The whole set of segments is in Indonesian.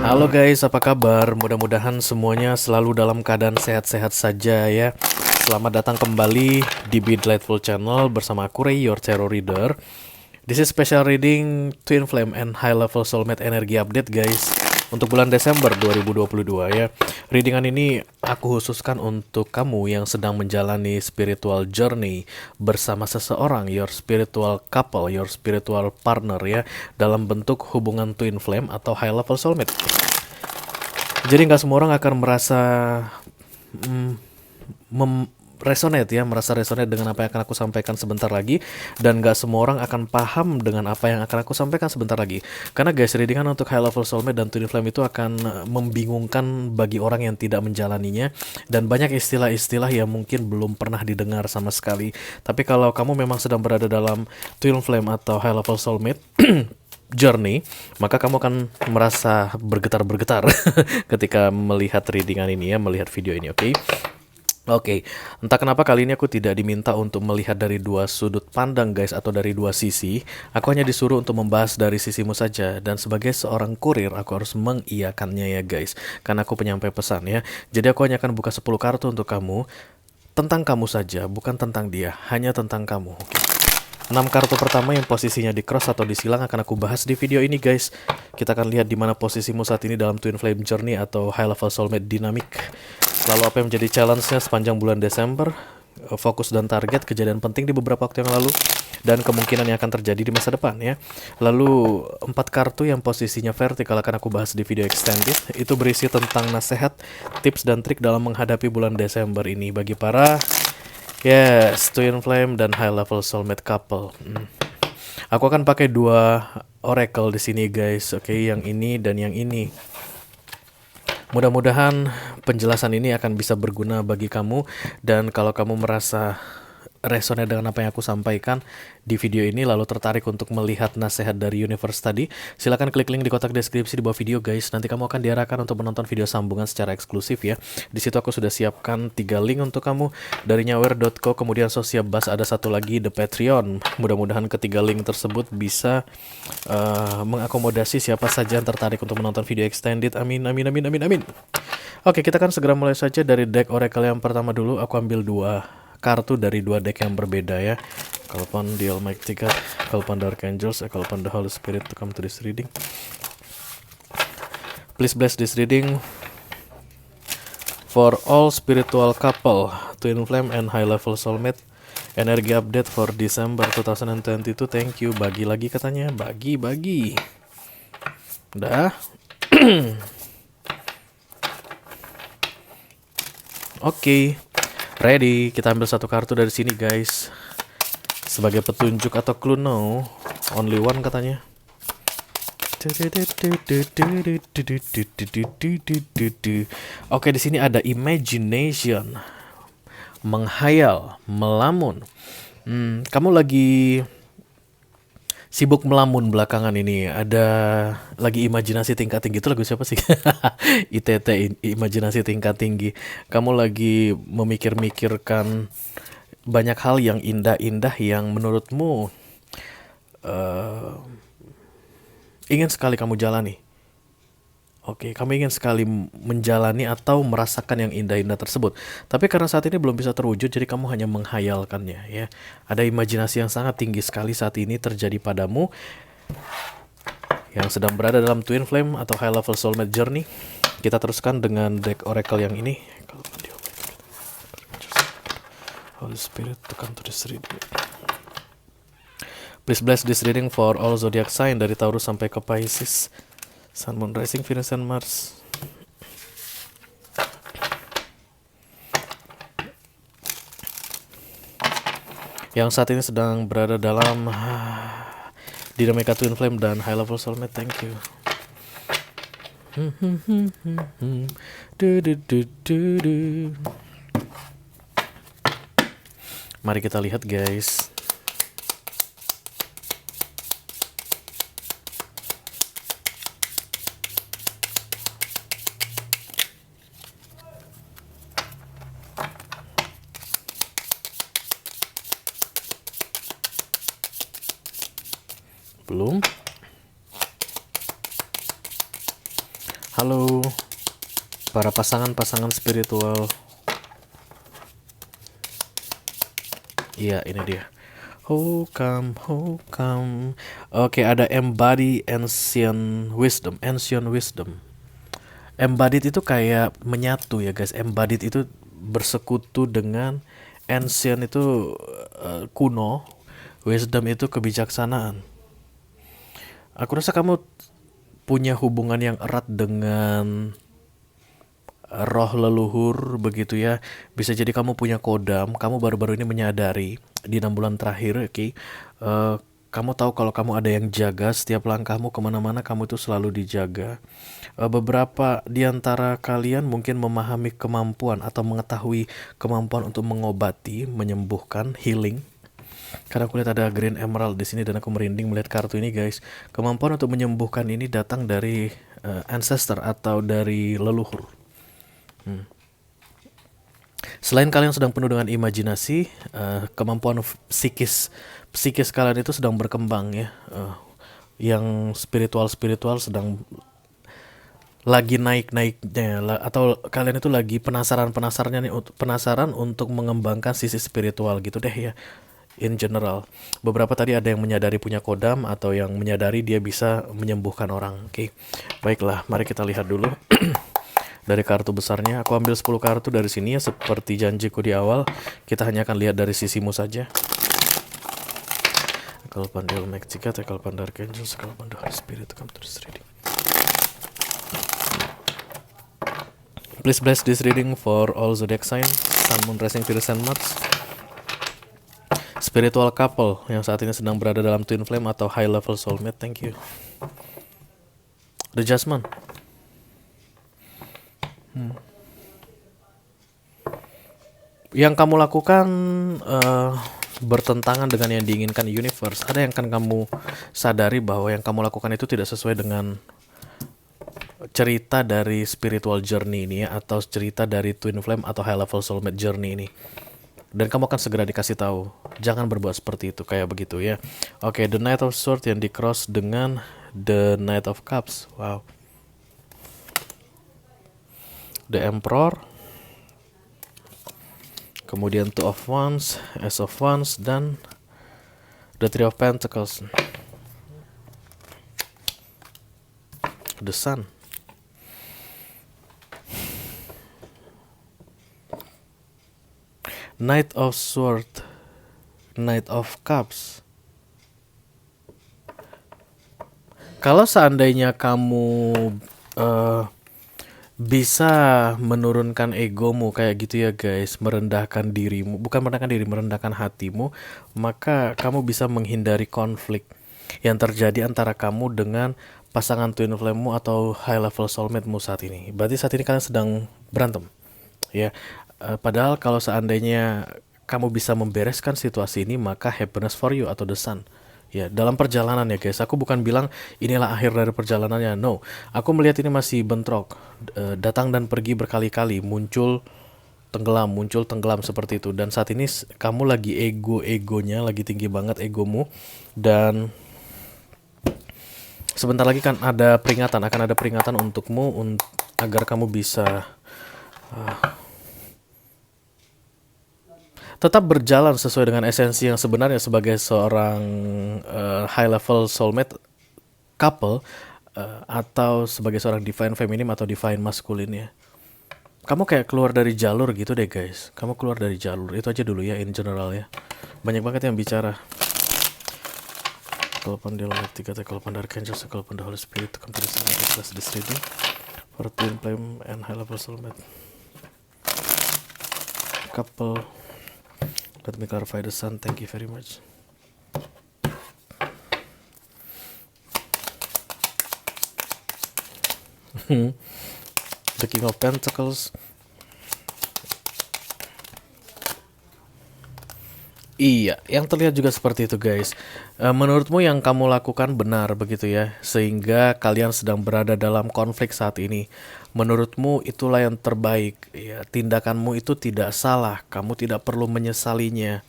Halo guys, apa kabar? Mudah-mudahan semuanya selalu dalam keadaan sehat-sehat saja ya. Selamat datang kembali di Be Delightful Channel bersama aku Ray, your tarot reader. This is special reading Twin Flame and High Level Soulmate Energy Update guys. Untuk bulan Desember 2022 ya. Readingan ini aku khususkan untuk kamu yang sedang menjalani spiritual journey bersama seseorang, your spiritual couple, your spiritual partner ya, dalam bentuk hubungan twin flame atau high level soulmate. Jadi nggak semua orang akan merasa merasa resonate dengan apa yang akan aku sampaikan sebentar lagi, dan gak semua orang akan paham dengan apa yang akan aku sampaikan sebentar lagi. Karena guys, readingan untuk high level soulmate dan twin flame itu akan membingungkan bagi orang yang tidak menjalaninya, dan banyak istilah-istilah yang mungkin belum pernah didengar sama sekali. Tapi kalau kamu memang sedang berada dalam twin flame atau high level soulmate journey, maka kamu akan merasa bergetar-bergetar ketika melihat readingan ini ya, melihat video ini, oke? Oke, entah kenapa kali ini aku tidak diminta untuk melihat dari dua sudut pandang guys, atau dari dua sisi. Aku hanya disuruh untuk membahas dari sisimu saja, dan sebagai seorang kurir aku harus mengiyakannya ya guys, karena aku penyampai pesan ya. Jadi aku hanya akan buka 10 kartu untuk kamu, tentang kamu saja, bukan tentang dia, hanya tentang kamu. 6 kartu pertama yang posisinya di cross atau disilang akan aku bahas di video ini guys. Kita akan lihat di mana posisimu saat ini dalam twin flame journey atau high level soulmate dynamic. Lalu apa yang menjadi challenge-nya sepanjang bulan Desember, fokus dan target, kejadian penting di beberapa waktu yang lalu, dan kemungkinan yang akan terjadi di masa depan ya. Lalu 4 kartu yang posisinya vertikal akan aku bahas di video extended. Itu berisi tentang nasihat, tips dan trik dalam menghadapi bulan Desember ini bagi para twin flame dan high level soulmate couple. Aku akan pakai 2 oracle di sini guys, oke, yang ini dan yang ini. Mudah-mudahan penjelasan ini akan bisa berguna bagi kamu, dan kalau kamu merasa resonate dengan apa yang aku sampaikan di video ini, lalu tertarik untuk melihat nasihat dari universe tadi, silahkan klik link di kotak deskripsi di bawah video guys. Nanti kamu akan diarahkan untuk menonton video sambungan secara eksklusif ya. Di situ aku sudah siapkan 3 link untuk kamu, dari nyawer.co, kemudian Sosiabas, ada satu lagi The Patreon. Mudah-mudahan ketiga link tersebut bisa mengakomodasi siapa saja yang tertarik untuk menonton video extended. Amin, amin, amin, amin, amin. Oke, kita akan segera mulai saja dari deck oracle yang pertama dulu. Aku ambil 2 kartu dari 2 deck yang berbeda ya. Call upon the Almighty God, call upon the Archangels, call upon the Holy Spirit to come to this reading. Please bless this reading for all spiritual couple, twin flame and high level soulmate. Energi update for December 2022. Thank you. Bagi lagi katanya, bagi. Udah. Oke. Ready, kita ambil 1 kartu dari sini guys, sebagai petunjuk atau clue. No, only one katanya. Oke, di sini ada imagination, menghayal, melamun. Kamu lagi sibuk melamun belakangan ini. Ada lagi imajinasi tingkat tinggi. Itu lagu siapa sih? ITT, imajinasi tingkat tinggi. Kamu lagi memikir-mikirkan banyak hal yang indah-indah yang menurutmu ingin sekali kamu jalani. Oke, kamu ingin sekali menjalani atau merasakan yang indah-indah tersebut. Tapi karena saat ini belum bisa terwujud, jadi kamu hanya menghayalkannya ya. Ada imajinasi yang sangat tinggi sekali saat ini terjadi padamu yang sedang berada dalam twin flame atau high level soulmate journey. Kita teruskan dengan deck oracle yang ini. Holy Spirit to come to this reading. Please bless this reading for all zodiac sign dari Taurus sampai ke Pisces. Sun, Moon, Rising, Venus, and Mars. Yang saat ini sedang berada dalam dinamika twin flame dan high level soulmate. Thank you. Mari kita lihat guys. Belum. Halo, para pasangan-pasangan spiritual. Iya, ini dia. How come. Oke, ada embody ancient wisdom. Embodied itu kayak menyatu ya guys. Embodied itu bersekutu dengan ancient itu kuno. Wisdom itu kebijaksanaan. Aku rasa kamu punya hubungan yang erat dengan roh leluhur begitu ya. Bisa jadi kamu punya kodam, kamu baru-baru ini menyadari di 6 bulan terakhir, oke. Kamu tahu kalau kamu ada yang jaga setiap langkahmu kemana-mana, kamu itu selalu dijaga. Beberapa di antara kalian mungkin memahami kemampuan atau mengetahui kemampuan untuk mengobati, menyembuhkan, healing. Karena aku lihat ada green emerald di sini dan aku merinding melihat kartu ini guys. Kemampuan untuk menyembuhkan ini datang dari ancestor atau dari leluhur. Selain kalian sedang penuh dengan imajinasi, kemampuan psikis kalian itu sedang berkembang ya. Yang spiritual sedang lagi naik-naiknya atau kalian itu lagi penasaran untuk mengembangkan sisi spiritual gitu deh ya. In general, beberapa tadi ada yang menyadari punya kodam atau yang menyadari dia bisa menyembuhkan orang. Oke. Baiklah, mari kita lihat dulu. Dari kartu besarnya, aku ambil 10 kartu dari sini ya, seperti janjiku di awal. Kita hanya akan lihat dari sisimu saja. Tekal Pandel Mexica, Tekal Pandar Angel, Tekal Pandar Holy Spirit, come to this reading. Please bless this reading for all zodiac sign, Sun, Moon, Rising, Venus, and Mars. Spiritual couple yang saat ini sedang berada dalam twin flame atau high level soulmate, thank you. The Judgment. Yang kamu lakukan bertentangan dengan yang diinginkan universe. Ada yang akan kamu sadari bahwa yang kamu lakukan itu tidak sesuai dengan cerita dari spiritual journey ini ya, atau cerita dari twin flame atau high level soulmate journey ini. Dan kamu akan segera dikasih tahu, jangan berbuat seperti itu, kayak begitu ya. Oke, the Knight of Swords yang di cross dengan the Knight of Cups. Wow. The Emperor. Kemudian Two of Wands, Ace of Wands, dan The Three of Pentacles. The Sun. Knight of Swords, Knight of Cups. Kalau seandainya kamu bisa menurunkan egomu kayak gitu ya guys, merendahkan dirimu, bukan merendahkan diri, merendahkan hatimu, maka kamu bisa menghindari konflik yang terjadi antara kamu dengan pasangan twin flame-mu atau high level soulmate-mu saat ini. Berarti saat ini kalian sedang berantem ya. Padahal kalau seandainya kamu bisa membereskan situasi ini, maka happiness for you atau the sun. Ya, dalam perjalanan ya guys, aku bukan bilang inilah akhir dari perjalanannya, no. Aku melihat ini masih bentrok, datang dan pergi berkali-kali, muncul tenggelam seperti itu. Dan saat ini kamu lagi egonya, lagi tinggi banget egomu. Dan sebentar lagi kan akan ada peringatan untukmu agar kamu bisa tetap berjalan sesuai dengan esensi yang sebenarnya sebagai seorang high level soulmate couple atau sebagai seorang divine feminine atau divine masculine ya. Kamu kayak keluar dari jalur gitu deh guys. Kamu keluar dari jalur. Itu aja dulu ya in general ya. Banyak banget yang bicara. Tekal Pandel Mexica, Tekal Pandar Angel, Tekal Pandar Holy Spirit, come to this reading for twin flame and high level soulmate couple. Let me clarify the sun. Thank you very much. The King of Pentacles. Iya, yang terlihat juga seperti itu guys. Menurutmu yang kamu lakukan benar begitu ya, sehingga kalian sedang berada dalam konflik saat ini. Menurutmu itulah yang terbaik. Ya, tindakanmu itu tidak salah. Kamu tidak perlu menyesalinya.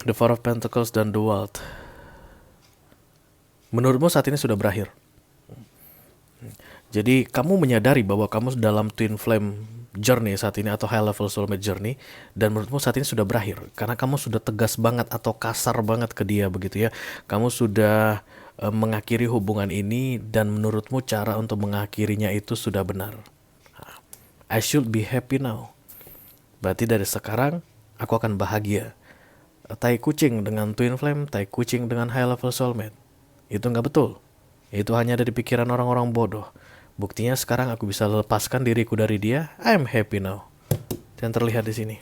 The Four of Pentacles dan The World. Menurutmu saat ini sudah berakhir. Jadi kamu menyadari bahwa kamu dalam twin flame journey saat ini atau high level soulmate journey, dan menurutmu saat ini sudah berakhir karena kamu sudah tegas banget atau kasar banget ke dia begitu ya. Kamu sudah mengakhiri hubungan ini dan menurutmu cara untuk mengakhirinya itu sudah benar. I should be happy now. Berarti dari sekarang aku akan bahagia. Tai kucing dengan twin flame, tai kucing dengan high level soulmate. Itu nggak betul. Itu hanya ada di pikiran orang-orang bodoh. Buktinya sekarang aku bisa lepaskan diriku dari dia. I'm happy now. Yang terlihat di sini.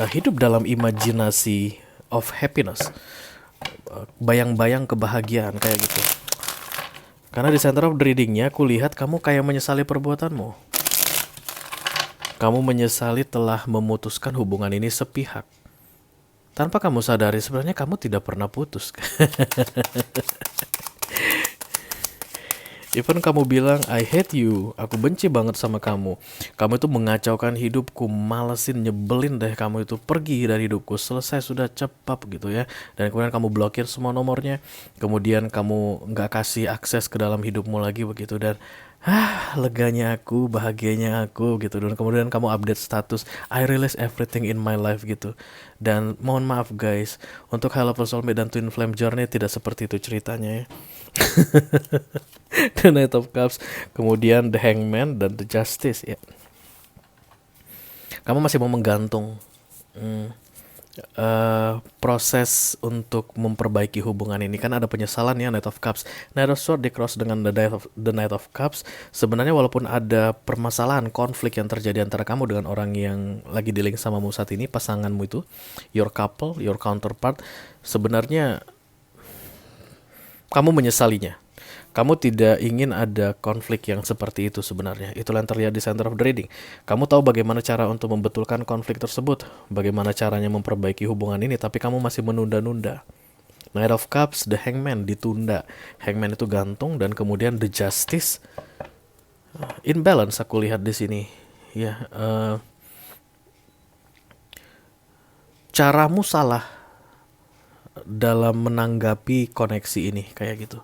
Hidup dalam imajinasi of happiness. Bayang-bayang kebahagiaan kayak gitu. Karena di center of the reading-nya aku lihat kamu kayak menyesali perbuatanmu. Kamu menyesali telah memutuskan hubungan ini sepihak. Tanpa kamu sadari sebenarnya kamu tidak pernah putus. Even kamu bilang, I hate you, aku benci banget sama kamu. Kamu itu mengacaukan hidupku, malesin, nyebelin deh kamu itu, pergi dari hidupku, selesai sudah cepat gitu ya. Dan kemudian kamu blokir semua nomornya, kemudian kamu nggak kasih akses ke dalam hidupmu lagi begitu. Dan leganya aku, bahagianya aku gitu. Dan kemudian kamu update status, I release everything in my life gitu. Dan mohon maaf guys, untuk high level soulmate dan twin flame journey tidak seperti itu ceritanya ya. The Knight of Cups, kemudian The Hangman dan The Justice ya. Kamu masih mau menggantung proses untuk memperbaiki hubungan ini, kan ada penyesalan ya. Knight of Cups, Knight of Swords di cross dengan the Knight of Cups. Sebenarnya walaupun ada permasalahan, konflik yang terjadi antara kamu dengan orang yang lagi dealing samamu saat ini, pasanganmu itu, your couple, your counterpart, sebenarnya kamu menyesalinya. Kamu tidak ingin ada konflik yang seperti itu sebenarnya. Itulah yang terlihat di center of the reading. Kamu tahu bagaimana cara untuk membetulkan konflik tersebut. Bagaimana caranya memperbaiki hubungan ini. Tapi kamu masih menunda-nunda. Knight of Cups, The Hangman ditunda. Hangman itu gantung dan kemudian The Justice. Imbalance aku lihat di sini. Ya, caramu salah dalam menanggapi koneksi ini kayak gitu.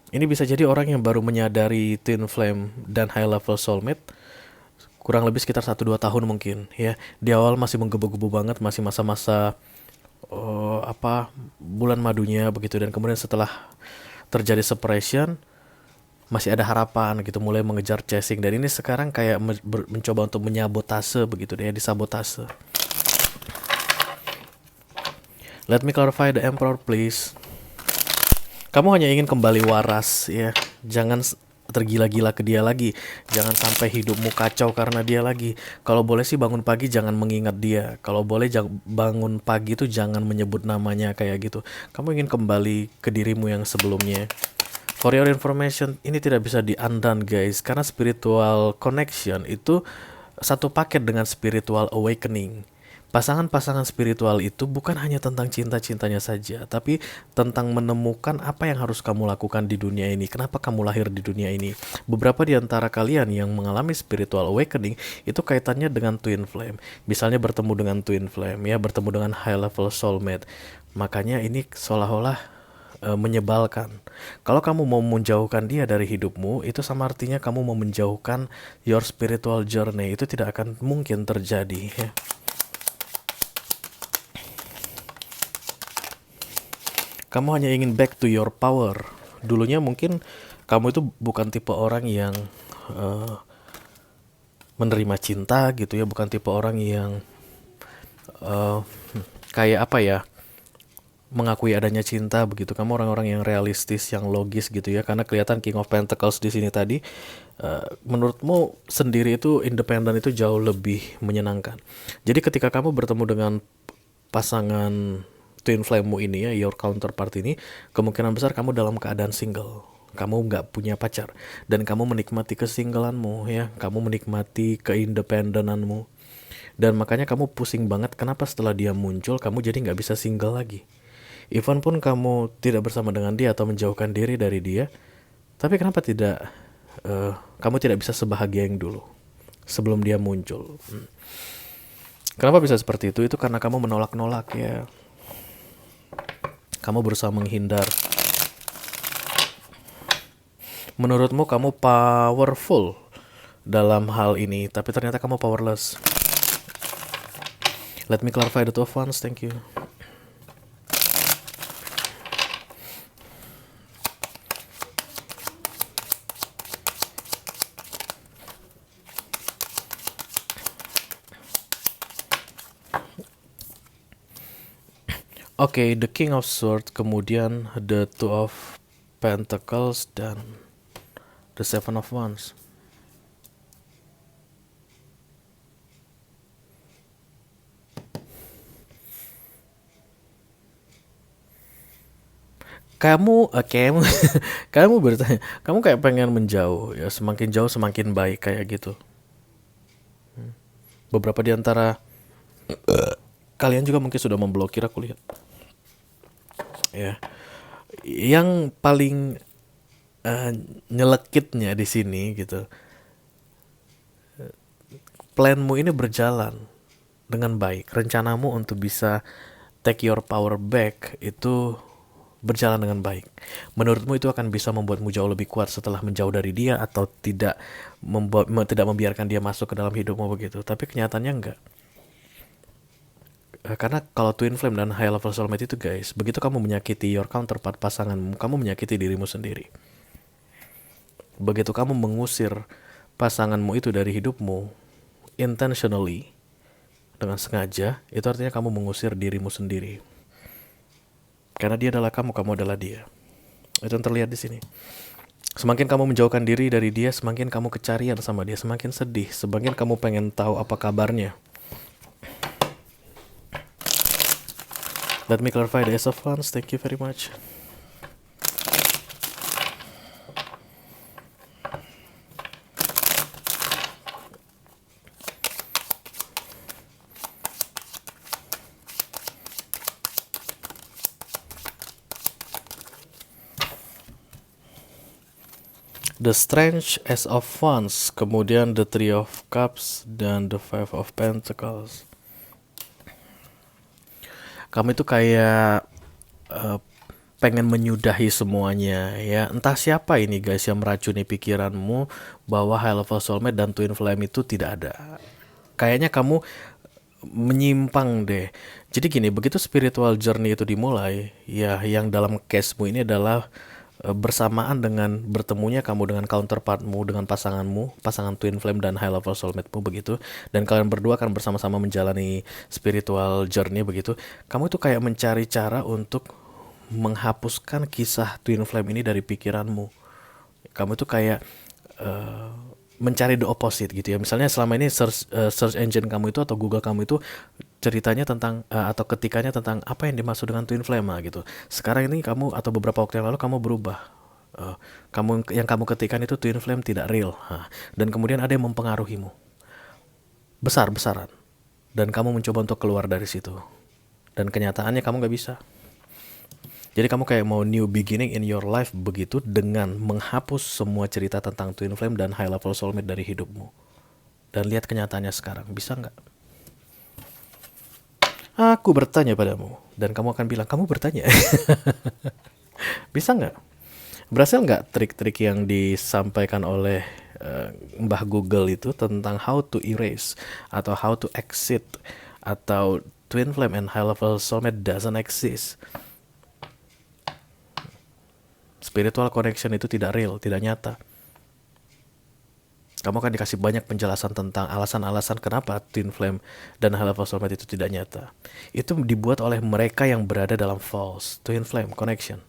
Ini bisa jadi orang yang baru menyadari twin flame dan high level soulmate kurang lebih sekitar 1-2 tahun mungkin ya. Di awal masih menggebu-gebu banget, masih masa-masa bulan madunya begitu, dan kemudian setelah terjadi separation masih ada harapan gitu, mulai mengejar chasing, dan ini sekarang kayak mencoba untuk menyabotase begitu ya, disabotase. Let me clarify the Emperor please. Kamu hanya ingin kembali waras ya. Jangan tergila-gila ke dia lagi. Jangan sampai hidupmu kacau karena dia lagi. Kalau boleh sih bangun pagi jangan mengingat dia. Kalau boleh bangun pagi itu jangan menyebut namanya kayak gitu. Kamu ingin kembali ke dirimu yang sebelumnya. For your information, ini tidak bisa di-undone guys. Karena spiritual connection itu satu paket dengan spiritual awakening. Pasangan-pasangan spiritual itu bukan hanya tentang cinta-cintanya saja, tapi tentang menemukan apa yang harus kamu lakukan di dunia ini. Kenapa kamu lahir di dunia ini? Beberapa di antara kalian yang mengalami spiritual awakening itu kaitannya dengan twin flame. Misalnya bertemu dengan twin flame, ya, bertemu dengan high level soulmate. Makanya ini seolah-olah menyebalkan. Kalau kamu mau menjauhkan dia dari hidupmu, itu sama artinya kamu mau menjauhkan your spiritual journey. Itu tidak akan mungkin terjadi, ya. Kamu hanya ingin back to your power. Dulunya mungkin kamu itu bukan tipe orang yang menerima cinta gitu ya, bukan tipe orang yang kayak apa ya, mengakui adanya cinta begitu. Kamu orang-orang yang realistis, yang logis gitu ya. Karena kelihatan King of Pentacles di sini tadi, menurutmu sendiri itu independen itu jauh lebih menyenangkan. Jadi ketika kamu bertemu dengan pasangan twin flame-mu ini ya, your counterpart ini, kemungkinan besar kamu dalam keadaan single. Kamu nggak punya pacar dan kamu menikmati kesinggelanmu ya, kamu menikmati keindependenanmu, dan makanya kamu pusing banget kenapa setelah dia muncul kamu jadi nggak bisa single lagi. Even pun kamu tidak bersama dengan dia atau menjauhkan diri dari dia, tapi kenapa tidak kamu tidak bisa sebahagia yang dulu sebelum dia muncul. Kenapa bisa seperti itu? Itu karena kamu menolak-nolak ya. Kamu berusaha menghindar. Menurutmu kamu powerful dalam hal ini, tapi ternyata kamu powerless. Let me clarify the two of wands, thank you. Oke, the King of Swords, kemudian the Two of Pentacles, dan the Seven of Wands. Kamu, kamu bertanya, kamu kayak pengen menjauh ya, semakin jauh semakin baik kayak gitu. Beberapa di antara kalian juga mungkin sudah memblokir, aku lihat. Ya, yang paling eh, nyelekitnya di sini gitu, planmu ini berjalan dengan baik. Rencanamu untuk bisa take your power back itu berjalan dengan baik. Menurutmu itu akan bisa membuatmu jauh lebih kuat setelah menjauh dari dia, atau tidak membiarkan dia masuk ke dalam hidupmu begitu. Tapi kenyataannya enggak. Karena kalau twin flame dan high level soulmate itu guys, begitu kamu menyakiti your counterpart, pasanganmu, kamu menyakiti dirimu sendiri. Begitu kamu mengusir pasanganmu itu dari hidupmu intentionally, dengan sengaja, itu artinya kamu mengusir dirimu sendiri. Karena dia adalah kamu, kamu adalah dia. Itu yang terlihat di sini. Semakin kamu menjauhkan diri dari dia, semakin kamu kecarian sama dia, semakin sedih, semakin kamu pengen tahu apa kabarnya. Let me clarify the Ace of Wands, thank you very much. The Strange, Ace of Wands, kemudian the Three of Cups, dan the Five of Pentacles. Kamu itu kayak pengen menyudahi semuanya ya. Entah siapa ini guys yang meracuni pikiranmu bahwa high level soulmate dan twin flame itu tidak ada. Kayaknya kamu menyimpang deh. Jadi gini, begitu spiritual journey itu dimulai, ya yang dalam case-mu ini adalah bersamaan dengan bertemunya kamu dengan counterpartmu, dengan pasanganmu, pasangan twin flame dan high level soulmate-mu begitu, dan kalian berdua akan bersama-sama menjalani spiritual journey begitu. Kamu tuh kayak mencari cara untuk menghapuskan kisah twin flame ini dari pikiranmu. Kamu tuh kayak eh, mencari the opposite gitu ya. Misalnya selama ini search engine kamu itu atau Google kamu itu ceritanya tentang atau ketikanya tentang apa yang dimaksud dengan twin flame gitu. Sekarang ini kamu atau beberapa waktu yang lalu kamu berubah. Yang kamu ketikkan itu twin flame tidak real. Dan kemudian ada yang mempengaruhimu besar-besaran. Dan kamu mencoba untuk keluar dari situ. Dan kenyataannya kamu gak bisa. Jadi kamu kayak mau new beginning in your life begitu, dengan menghapus semua cerita tentang twin flame dan high level soulmate dari hidupmu. Dan lihat kenyataannya sekarang, bisa nggak? Aku bertanya padamu, dan kamu akan bilang, kamu bertanya. Bisa nggak? Berhasil nggak trik-trik yang disampaikan oleh Mbah Google itu tentang how to erase, atau how to exit, atau twin flame and high level soulmate doesn't exist? Spiritual connection itu tidak real, tidak nyata. Kamu akan dikasih banyak penjelasan tentang alasan-alasan kenapa twin flame dan high level soulmate itu tidak nyata. Itu dibuat oleh mereka yang berada dalam false twin flame connection,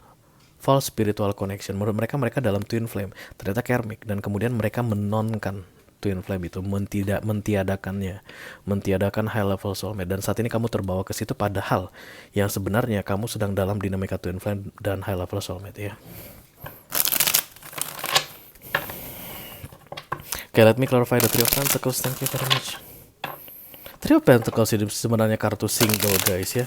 false spiritual connection. Menurut mereka, mereka dalam twin flame, ternyata karmic, dan kemudian mereka menonkan twin flame itu, mentiadakannya, mentiadakan high level soulmate. Dan saat ini kamu terbawa ke situ, padahal yang sebenarnya kamu sedang dalam dinamika twin flame dan high level soulmate ya. Okay, let me clarify the Three of Pentacles, thank you very much. Three of Pentacles ini sebenarnya kartu single guys ya.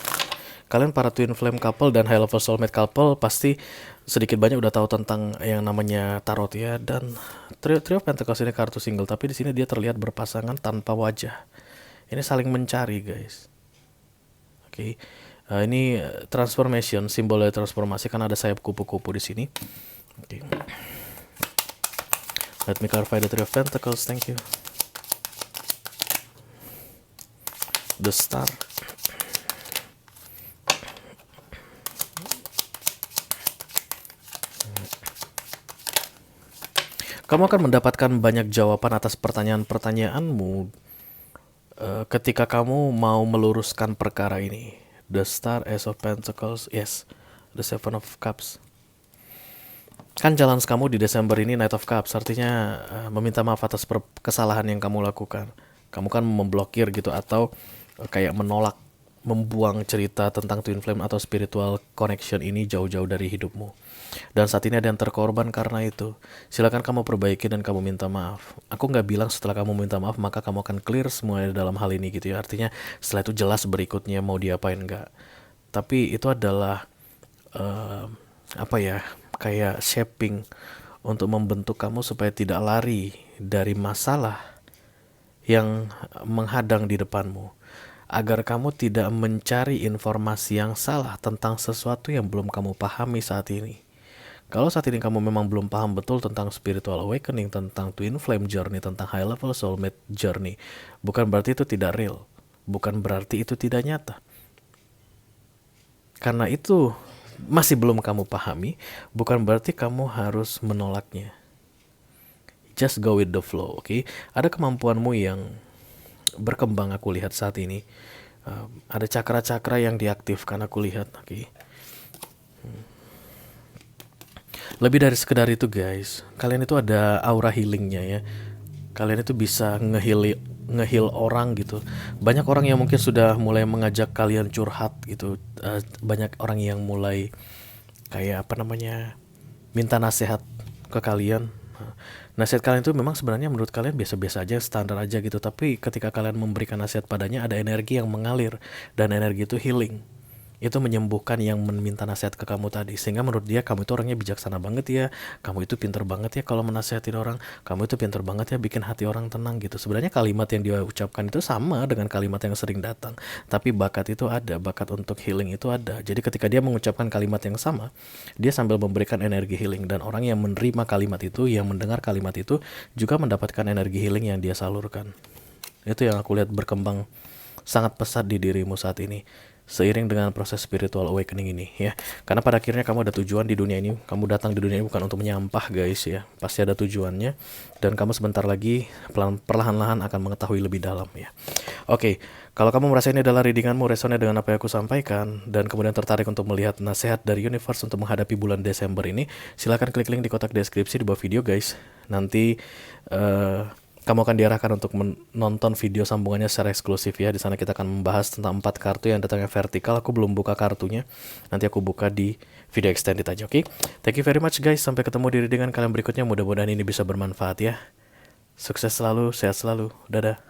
Kalian para twin flame couple dan high level soulmate couple pasti sedikit banyak udah tahu tentang yang namanya tarot ya. Dan Three of Pentacles ini kartu single, tapi di sini dia terlihat berpasangan tanpa wajah. Ini saling mencari, guys. Oke. Ini transformation, simbol dari transformasi, karena ada sayap kupu-kupu di sini. Oke. Let me clarify the Three of Pentacles. Thank you. The Star. Kamu akan mendapatkan banyak jawaban atas pertanyaan-pertanyaanmu ketika kamu mau meluruskan perkara ini. The Star, Ace of Pentacles, yes. The Seven of Cups. Kan jalan kamu di Desember ini Knight of Cups, artinya meminta maaf atas kesalahan yang kamu lakukan. Kamu kan memblokir gitu, atau kayak menolak, membuang cerita tentang Twin Flame atau spiritual connection ini jauh-jauh dari hidupmu. Dan saat ini ada yang terkorban karena itu. Silakan kamu perbaiki dan kamu minta maaf. Aku nggak bilang setelah kamu minta maaf maka kamu akan clear semuanya dalam hal ini gitu ya. Artinya setelah itu jelas berikutnya mau diapain nggak. Tapi itu adalah kayak shaping untuk membentuk kamu supaya tidak lari dari masalah yang menghadang di depanmu, agar kamu tidak mencari informasi yang salah tentang sesuatu yang belum kamu pahami saat ini. Kalau saat ini kamu memang belum paham betul tentang spiritual awakening, tentang twin flame journey, tentang high level soulmate journey, bukan berarti itu tidak real, bukan berarti itu tidak nyata. Karena itu masih belum kamu pahami, bukan berarti kamu harus menolaknya. Just go with the flow, oke? Ada kemampuanmu yang berkembang aku lihat saat ini. Ada cakra-cakra yang diaktifkan aku lihat, oke? Lebih dari sekedar itu, guys. Kalian itu ada aura healingnya ya. Kalian itu bisa nge-heal orang gitu. Banyak orang yang mungkin sudah mulai mengajak kalian curhat gitu. Banyak orang yang mulai kayak minta nasihat ke kalian. Nasihat kalian itu memang sebenarnya menurut kalian biasa-biasa aja, standar aja gitu. Tapi ketika kalian memberikan nasihat padanya, ada energi yang mengalir. Dan energi itu healing. Itu menyembuhkan yang meminta nasihat ke kamu tadi. Sehingga menurut dia kamu itu orangnya bijaksana banget ya, kamu itu pinter banget ya kalau menasihatin orang, kamu itu pinter banget ya bikin hati orang tenang gitu. Sebenarnya kalimat yang dia ucapkan itu sama dengan kalimat yang sering datang, tapi bakat itu ada, bakat untuk healing itu ada. Jadi ketika dia mengucapkan kalimat yang sama, dia sambil memberikan energi healing. Dan orang yang menerima kalimat itu, yang mendengar kalimat itu, juga mendapatkan energi healing yang dia salurkan. Itu yang aku lihat berkembang sangat pesat di dirimu saat ini, seiring dengan proses spiritual awakening ini ya. Karena pada akhirnya kamu ada tujuan di dunia ini. Kamu datang di dunia ini bukan untuk menyampah, guys ya. Pasti ada tujuannya. Dan kamu sebentar lagi perlahan-lahan akan mengetahui lebih dalam ya. Oke, kalau kamu merasa ini adalah readinganmu, resonate dengan apa yang aku sampaikan, dan kemudian tertarik untuk melihat nasihat dari universe untuk menghadapi bulan Desember ini, silakan klik link di kotak deskripsi di bawah video, guys. Nanti kamu akan diarahkan untuk menonton video sambungannya secara eksklusif ya. Di sana kita akan membahas tentang 4 kartu yang datangnya vertikal. Aku belum buka kartunya. Nanti aku buka di video extended aja, oke? Thank you very much, guys. Sampai ketemu di readingan kalian berikutnya. Mudah-mudahan ini bisa bermanfaat ya. Sukses selalu, sehat selalu. Dadah.